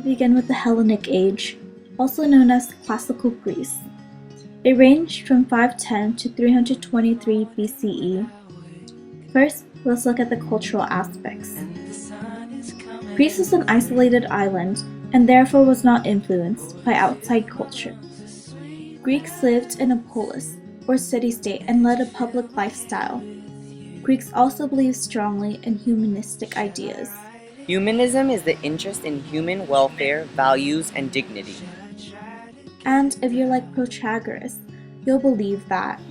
begin with the Hellenic Age, also known as Classical Greece. It ranged from 510 to 323 BCE. First, let's look at the cultural aspects. Greece was an isolated island and therefore was not influenced by outside culture. Greeks lived in a polis, or city-state, and led a public lifestyle. Greeks also believed strongly in humanistic ideas. Humanism is the interest in human welfare, values, and dignity. And if you're like Protagoras, you'll believe that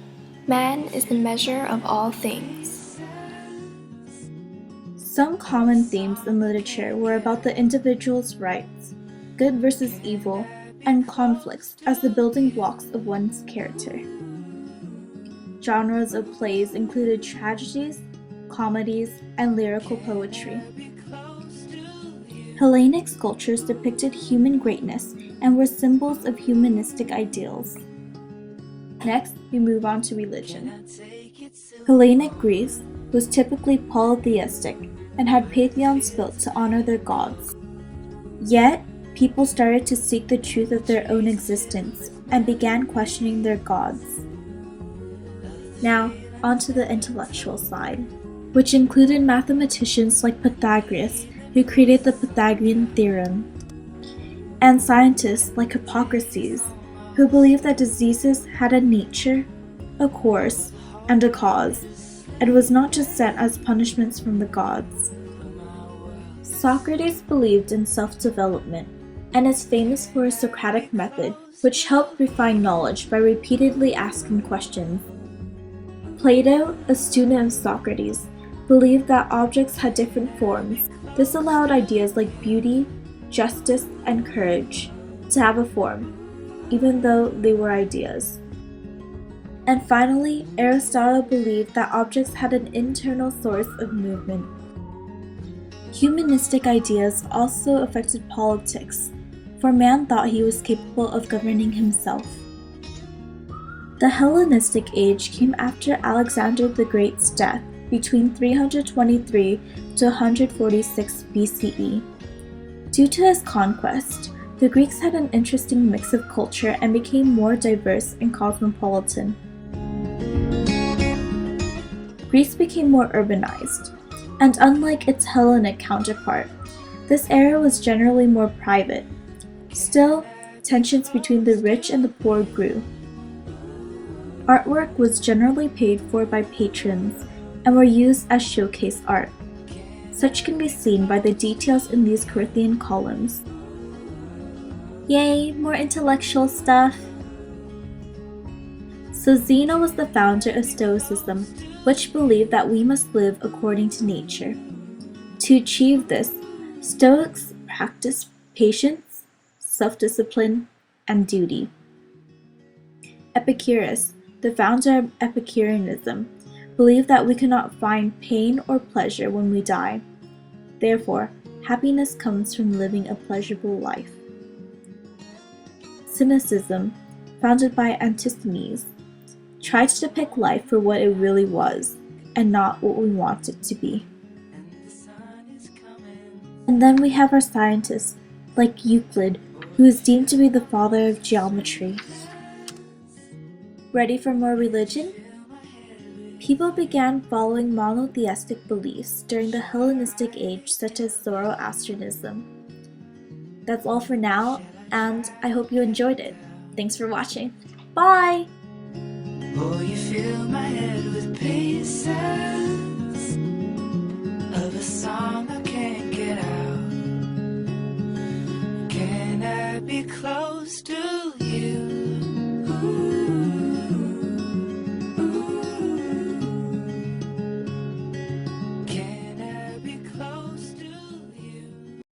man is the measure of all things. Some common themes in literature were about the individual's rights, good versus evil, and conflicts as the building blocks of one's character. Genres of plays included tragedies, comedies, and lyrical poetry. Hellenic sculptures depicted human greatness and were symbols of humanistic ideals. Next, we move on to religion. Hellenic Greece was typically polytheistic and had pantheons built to honor their gods. Yet, people started to seek the truth of their own existence and began questioning their gods. Now, onto the intellectual side, which included mathematicians like Pythagoras, who created the Pythagorean theorem, and scientists like Hippocrates, who believed that diseases had a nature, a course, and a cause, and was not just sent as punishments from the gods. Socrates believed in self-development, and is famous for his Socratic method, which helped refine knowledge by repeatedly asking questions. Plato, a student of Socrates, believed that objects had different forms. This allowed ideas like beauty, justice, and courage to have a form, even though they were ideas. And finally, Aristotle believed that objects had an internal source of movement. Humanistic ideas also affected politics, for man thought he was capable of governing himself. The Hellenistic age came after Alexander the Great's death between 323 to 146 BCE. Due to his conquest, the Greeks had an interesting mix of culture and became more diverse and cosmopolitan. Greece became more urbanized, and unlike its Hellenic counterpart, this era was generally more private. Still, tensions between the rich and the poor grew. Artwork was generally paid for by patrons and were used as showcase art. Such can be seen by the details in these Corinthian columns. Yay, more intellectual stuff! So Zeno was the founder of Stoicism, which believed that we must live according to nature. To achieve this, Stoics practiced patience, self-discipline, and duty. Epicurus, the founder of Epicureanism, believed that we cannot find pain or pleasure when we die. Therefore, happiness comes from living a pleasurable life. Cynicism, founded by Antisthenes, tried to depict life for what it really was, and not what we want it to be. And then we have our scientists, like Euclid, who is deemed to be the father of geometry. Ready for more religion? People began following monotheistic beliefs during the Hellenistic age, such as Zoroastrianism. That's all for now, and I hope you enjoyed it. Thanks for watching. Bye! Oh, you fill my head with peace.